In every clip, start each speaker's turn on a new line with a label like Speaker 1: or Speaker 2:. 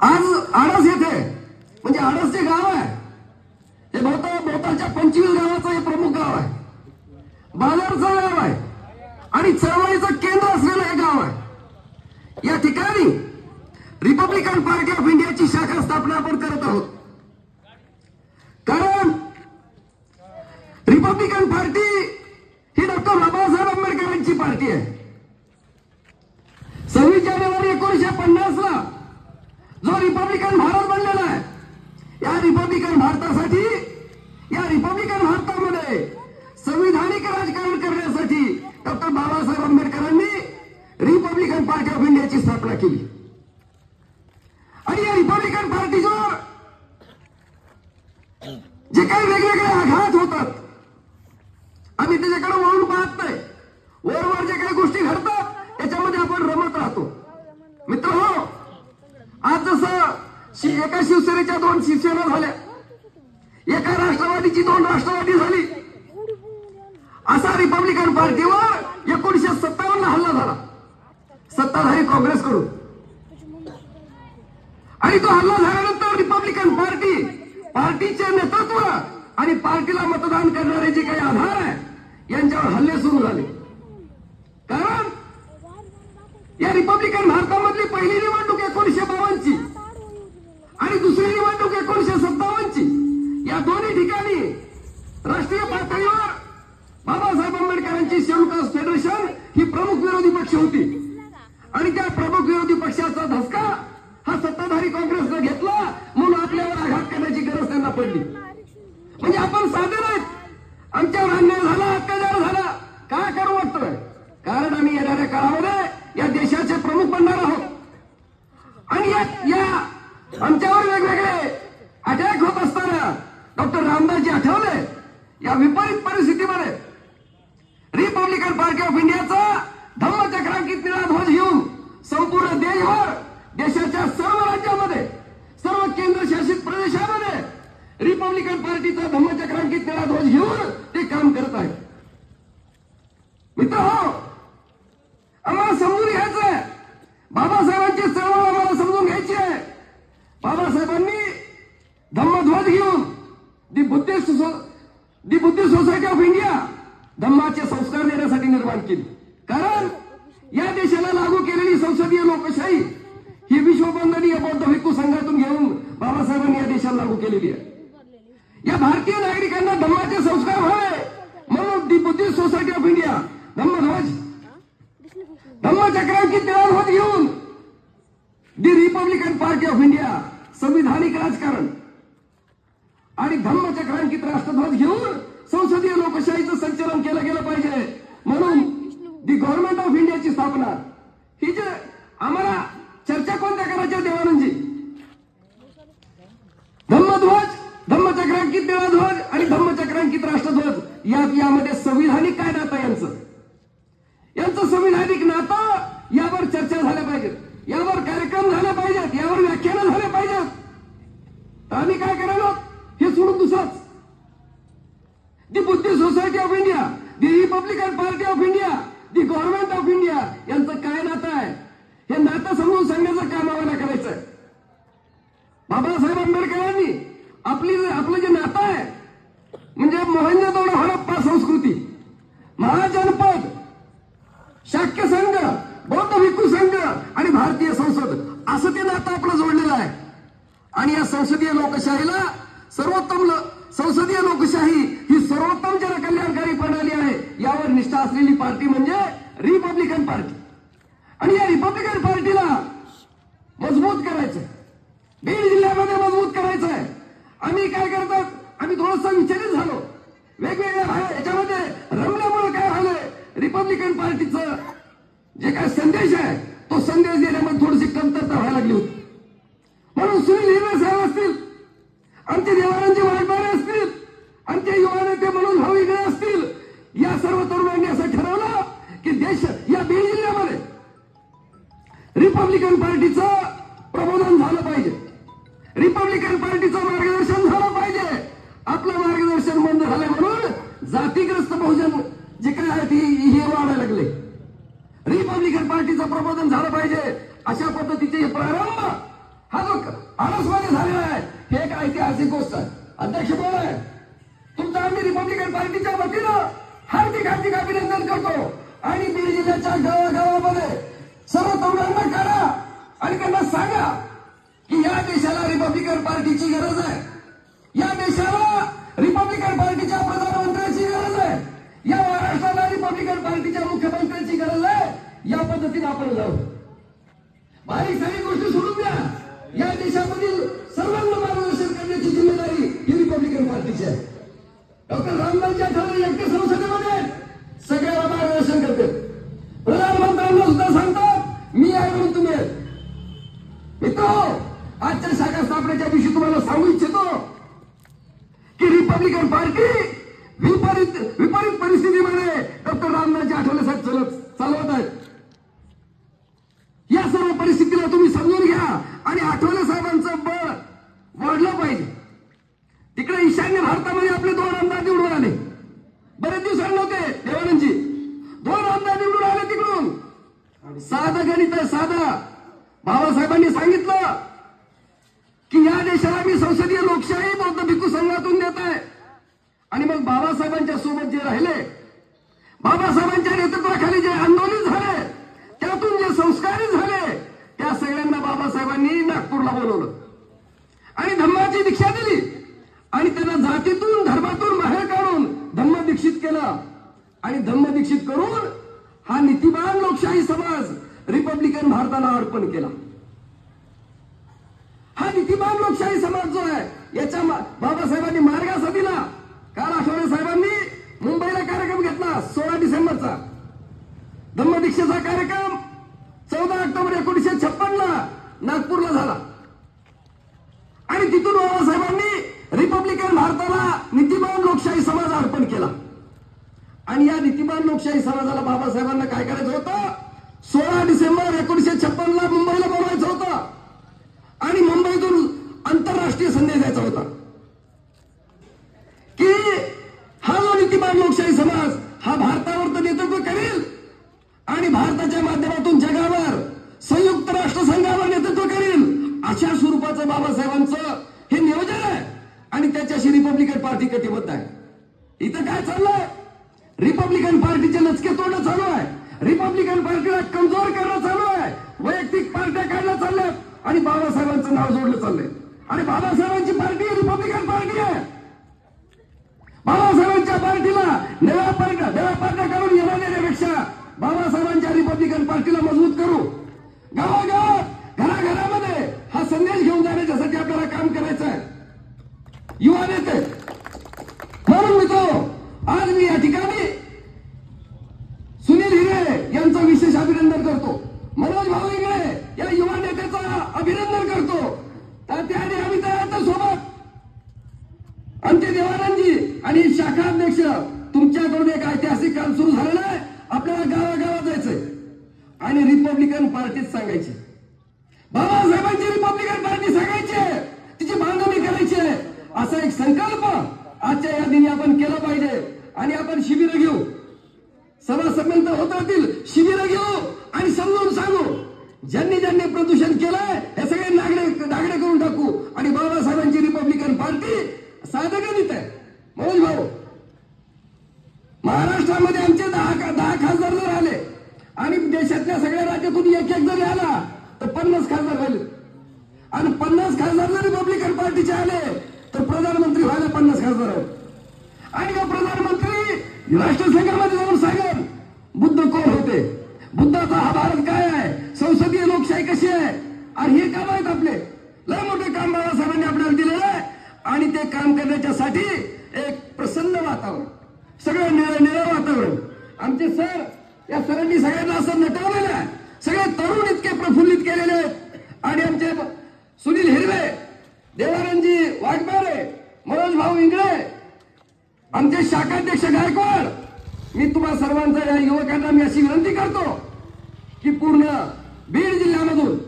Speaker 1: आज आडस येथे म्हणजे आडस जे गाव आहे हे भोवतालच्या 25 गावाचं हे प्रमुख गाव आहे, बाजारचं गाव आहे आणि चळवळीचं केंद्र असलेलं हे गाव आहे। या ठिकाणी रिपब्लिकन पार्टी ऑफ इंडियाची शाखा स्थापना आपण करत आहोत। कारण रिपब्लिकन पार्टी ही डॉक्टर बाबासाहेब आंबेडकरांची पार्टी आहे। 26 जानेवारी 1950 ला जो रिपब्लिकन भारत बनलेला आहे, या रिपब्लिकन भारतासाठी, या रिपब्लिकन भारतामध्ये संविधानिक राजकारण करण्यासाठी डॉक्टर बाबासाहेब आंबेडकरांनी रिपब्लिकन पार्टी ऑफ इंडियाची स्थापना केली। आणि या रिपब्लिकन पार्टीवर जे काही वेगवेगळे आघात होतात आम्ही त्याच्याकडे वळून पाहत नाही। वरवर जे काही गोष्टी घडतात त्याच्यामध्ये आपण रमत राहतो। मित्रहो, आज जसं एका शिवसेनेच्या 2 शिवसेना झाल्या, एका राष्ट्रवादीची 2 राष्ट्रवादी झाली, असा रिपब्लिकन पार्टीवर 1957 ला हल्ला झाला सत्ताधारी काँग्रेसकडून। आणि तो हल्ला झाल्यानंतर रिपब्लिकन पार्टीचे नेतृत्व आणि पार्टीला मतदान करणारे जे काही आधार आहे यांच्यावर हल्ले सुरू झाले। कारण या रिपब्लिकन भारतामधली पहिली निवडणूक 1952 ची आणि दुसरी निवडणूक 1957 ची, या दोन्ही ठिकाणी राष्ट्रीय पातळीवर बाबासाहेब आंबेडकरांची संयुक्त फेडरेशन ही प्रमुख विरोधी पक्ष होती आणि त्या प्रमुख विरोधी पक्षाचा धसका हा सत्ताधारी काँग्रेसने घेतला, म्हणून आपल्यावर आघात करण्याची गरज त्यांना पडली। म्हणजे आपण साधे नाहीत, आमच्यावर अन्याय झाला, अत्याचार झाला, काय करू वाटतोय? कारण आम्ही येणाऱ्या काळामध्ये या देशाचे प्रमुख बनणार आहोत आणि या आमच्यावर वेगवेगळे अटॅक होत असताना डॉक्टर रामदासजी आठवले या विपरीत परिस्थितीमध्ये रिपब्लिकन पार्टी ऑफ इंडियाचा धम्मचक्रांकित निळा ध्वज घेऊन संपूर्ण देशभर, देशाच्या सर्व राज्यामध्ये, सर्व केंद्रशासित प्रदेशामध्ये रिपब्लिकन पार्टीचा धम्मचक्रांकित निळा ध्वज घेऊन ते काम करत आहेत। मित्रहो, आम्हाला समजून घ्यायचं आहे, बाबासाहेबांची चळवळ आम्हाला समजून घ्यायची आहे। बाबासाहेबांनी धम्मध्वज घेऊन the Buddhist Society of India धम्माचे संस्कार देण्यासाठी निर्माण केली। कारण या देशाला लागू केलेली संसदीय लोकशाही ही विश्वबंधनीय बौद्ध भिक्खू संघातून घेऊन बाबासाहेबांनी या देशाला लागू केलेली आहे। या भारतीय नागरिकांना धम्माचे संस्कार व्हावे म्हणून the Buddhist Society of India धम्मध्वज, धम्मचक्रांकित निळा ध्वज घेऊन the Republican Party of India संविधानिक राजकारण आणि धम्मचक्रांकित राष्ट्रध्वज घेऊन संसदीय लोकशाहीचं संचलन केलं गेलं पाहिजे म्हणून दी गव्हर्नमेंट ऑफ इंडियाची स्थापना। ही जे आम्हाला चर्चा कोणत्या करायच्या देवानंदजी? धम्मध्वज, धम्मचक्रांकित निळा ध्वज आणि धम्मचक्रांकित राष्ट्रध्वज यामध्ये संविधानिक काय नातं यांचं संविधानिक नातं, यावर चर्चा झाल्या पाहिजेत, यावर कार्यक्रम झाले पाहिजेत, यावर व्याख्यानं झाले पाहिजेत। तर आम्ही काय करायलो हे सोडून दुसरंच दी Buddhist Society of India, the Republican Party of India, the government of India यांचं काय नातं आहे हे नातं समजून सांगण्याचं काम आम्हाला करायचंय। बाबासाहेब आंबेडकरांनी आपलं जे नातं आहे म्हणजे मोहनजोदडो हडप्पा संस्कृती, महाजनपद, शाक्य संघ, बौद्ध भिक्खू संघ आणि भारतीय संसद असं ते नातं आपलं जोडलेलं आहे। आणि या संसदीय लोकशाहीला संसदीय लोकशाही ही सर्वोत्तम जनकल्याणकारी प्रणाली आहे, यावर निष्ठा असलेली पार्टी म्हणजे रिपब्लिकन पार्टी। आणि या रिपब्लिकन पार्टीला मजबूत करायचंय, बीड जिल्ह्यामध्ये मजबूत करायचंय। आम्ही काय करतात, आम्ही थोडंसं विचलित झालो, वेगवेगळ्या याच्यामध्ये रमल्यामुळे काय झालंय, रिपब्लिकन पार्टीचं जे काय संदेश आहे तो संदेश देण्यामध्ये थोडीशी कमतरता व्हायला लागली होती। म्हणून सुनील हिरे साहेब असतील, आमचे देवानंदजी वाघमारे असतील, आमचे युवा नेते म्हणून भाऊ इगळे असतील, या सर्व तरुणांनी असं ठरवलं की देश या बीड जिल्ह्यामध्ये रिपब्लिकन पार्टीचं प्रबोधन झालं पाहिजे, रिपब्लिकन पार्टीचं मार्गदर्शन झालं पाहिजे। आपलं मार्गदर्शन बंद झालंय म्हणून जातीग्रस्त बहुजन जे काय आहे हे वाढायला लागले। रिपब्लिकन पार्टीचं प्रबोधन झालं पाहिजे, अशा पद्धतीचे हे प्रारंभ हा जो आळसमध्ये झालेला आहे हे एक ऐतिहासिक गोष्ट आहे. अध्यक्ष कोण आहे तुमचं? आम्ही रिपब्लिकन पार्टीच्या वतीनं हार्दिक हार्दिक अभिनंदन करतो आणि बीड जिल्ह्याच्या गावागावामध्ये सर्व तरुणांना काढा आणि त्यांना सांगा की या देशाला रिपब्लिकन पार्टीची गरज आहे. या देशाला रिपब्लिकन पार्टीच्या प्रधानमंत्र्यांची गरज आहे. या महाराष्ट्राला रिपब्लिकन पार्टीच्या मुख्यमंत्र्यांची गरज आहे. या पद्धतीने आपण जाऊ. बारीक सारी गोष्टी सोडून द्या. या देशामधील सर्वांना मार्गदर्शन करण्याची जिम्मेदारी ही रिपब्लिकन पार्टीची आहे. डॉक्टर रामदासजी आठवले एकटे संसदेमध्ये सगळ्याला मार्गदर्शन करते. प्रधानमंत्र्यांना सुद्धा सांगतात मी आहे म्हणून तुम्ही. मित्र आजच्या शाखा स्थापनेच्या दिवशी तुम्हाला सांगू इच्छितो की रिपब्लिकन पार्टी विपरीत परिस्थितीमध्ये डॉक्टर रामदासजी आठवले साहेब चालवत आहेत. या सर्व परिस्थितीला तुम्ही समजून घ्या आणि आठवले साहेबांचं बळ वाढलं पाहिजे. तिकडे ईशान्य भारतामध्ये आपले 2 आमदार निवडून आले. बरेच दिवस नव्हते देवानंदजी. 2 आमदार निवडून आले तिकडून. साधं गणित आहे साधं. बाबासाहेबांनी सांगितलं की या देशाला मी संसदीय लोकशाही बौद्ध भिक्खू संघातून देत आहे. आणि मग बाबासाहेबांच्या सोबत जे राहिले, बाबासाहेबांच्या नेतृत्वाखाली जे आंदोलन झाले, त्यातून जे संस्कारी झाले, त्या सगळ्यांना बाबासाहेबांनी नागपूरला बोलवलं आणि धम्माची दीक्षा दिली आणि त्यांना जातीतून धर्मातून बाहेर काढून धम्म दीक्षित केलं. आणि धम्म दीक्षित करून हा नीतिवान लोकशाही समाज रिपब्लिकन भारताला अर्पण केला. हा नीतिवान लोकशाही समाज जो आहे याच्या बाबासाहेबांनी मार्ग असा दिला. काल आठवले साहेबांनी मुंबईला कार्यक्रम घेतला 16 डिसेंबरचा धम्मदीक्षेचा कार्यक्रम 14 ऑक्टोबर 1956 नागपूरला झाला. आणि तिथून बाबासाहेबांनी रिपब्लिकन भारताला नीतिवान लोकशाही समाज अर्पण केला. आणि या नीतिवान लोकशाही समाजाला बाबासाहेबांना काय करायचं होतं? 16 डिसेंबर 1956 मुंबईला बोलवायचं होतं आणि मुंबईतून आंतरराष्ट्रीय संदेश द्यायचा होता की हा जो नीतिवान लोकशाही समाज हा भारतावर तर नेतृत्व करेल आणि भारताच्या माध्यमातून जगावर संयुक्त राष्ट्र संघावर नेतृत्व करेल. अशा स्वरूपाचं बाबासाहेबांचं हे नियोजन आहे आणि त्याच्याशी रिपब्लिकन पार्टी कटिबद्ध आहे. इथं काय चाललंय? रिपब्लिकन पार्टीचे लचके तोडणं चालू आहे. रिपब्लिकन पार्टीला कमजोर करणं चालू आहे. वैयक्तिक पार्ट्या काढल्या चालल्यात आणि बाबासाहेबांचं नाव जोडलं चाललंय. आणि बाबासाहेबांची पार्टी रिपब्लिकन पार्टी आहे. बाबासाहेबांच्या पार्टीला नव्या पार्ट्या करून येणार देण्यापेक्षा बाबासाहेबांच्या रिपब्लिकन पार्टीला मजबूत करू. गावागावात घराघरामध्ये हा संदेश घेऊन जाण्याच्यासाठी आपल्याला काम करायचं आहे. युवा नेते म्हणून मित्र आज मी या ठिकाणी सुनील हिरे यांचं विशेष अभिनंदन करतो. मनोज भाऊ इंगळे या युवा नेत्याचं अभिनंदन करतो. त्याने आम्ही तयार सोबत आमचे देवानंदजी आणि शाखा अध्यक्ष तुमच्याकडून एक ऐतिहासिक काम सुरू झालेलं आहे. आपल्याला गावागावात जायचंय आणि रिपब्लिकन पार्टीत सांगायचे. बाबासाहेबांची रिपब्लिकन पार्टी सांगायची, तिची बांधणी करायची आहे. असा एक संकल्प आजच्या या दिनी आपण केला पाहिजे. आणि आपण शिबिरं घेऊ, सभा संबंध होत राहतील, शिबिरं घेऊ आणि समजून सांगू. ज्यांनी प्रदूषण केलंय हे सगळे नागडे करून टाकू. आणि बाबासाहेबांची रिपब्लिकन पार्टी साधं गणित आहे. मनोज भाऊ, महाराष्ट्रामध्ये आमचे 10 खासदार जर आले आणि देशातल्या सगळ्या राज्यातून एक जरी आला तर 50 खासदार झाले. आणि 50 खासदार जर रिपब्लिकन पार्टीचे आले तर प्रधानमंत्री व्हायला 50 खासदार आहेत. आणि मग प्रधानमंत्री राष्ट्रसंघामध्ये जाऊन सांगेल बुद्ध कोण होते, बुद्धाचा हा भारत काय आहे, संसदीय लोकशाही कशी आहे. आणि हे काम आहेत आपले. लय मोठे काम बाबासाहेबांनी आपल्याला दिलेलं आहे. आणि ते काम करण्याच्यासाठी एक प्रसन्न वातावरण, सगळं निळं वातावरण. आमचे सर, या सरांनी सगळ्यांना असं नटवलेलं आहे. सगळे तरुण इतके प्रफुल्लित केलेले आहेत. आणि आमचे सुनील हिरवे, देवानंदजी वाघमारे, मनोज भाऊ इंगळे, आमचे शाखाध्यक्ष गायकवाड, मी तुम्हा सर्वांचा या युवकांना मी अशी विनंती करतो की पूर्ण बीड जिल्ह्यामधून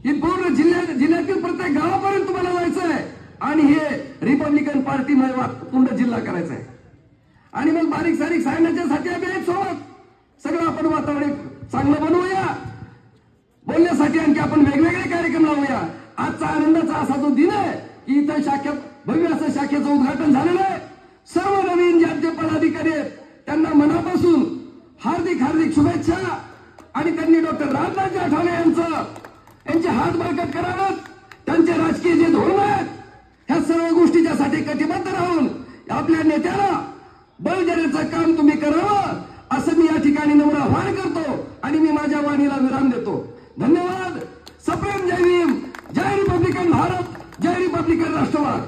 Speaker 1: ही पूर्ण जिल्ह्यातील प्रत्येक गावापर्यंत तुम्हाला जायचं आहे आणि हे रिपब्लिकन पार्टीमुळे पूर्ण जिल्हा करायचा आहे. आणि मग बारीक सारीक सांगण्याच्यासाठी आम्ही सोबत सगळं आपण वातावरण चांगलं बनवूया. बोलण्यासाठी आणखी आपण वेगवेगळे कार्यक्रम लावूया आजचा आनंदाचा असा जो दिन आहे की इथं शाखेत भव्य असं शाखेचं उद्घाटन झालेलं आहे. सर्व नवीन ज्यांचे पदाधिकारी आहेत त्यांना मनापासून हार्दिक हार्दिक शुभेच्छा. आणि त्यांनी डॉक्टर रामदासजी आठवले यांचे हात बळकट करावेत. त्यांचे राजकीय जे धोरण आहेत ह्या सर्व गोष्टीच्यासाठी कटिबद्ध राहून आपल्या नेत्याला बळ देण्याचं काम तुम्ही करावं असं मी या ठिकाणी नम्र आवाहन करतो आणि मी माझ्या वाणीला विराम देतो. धन्यवाद. सप्रेम जय भीम. जय रिपब्लिकन भारत. जय रिपब्लिकन राष्ट्रवाद.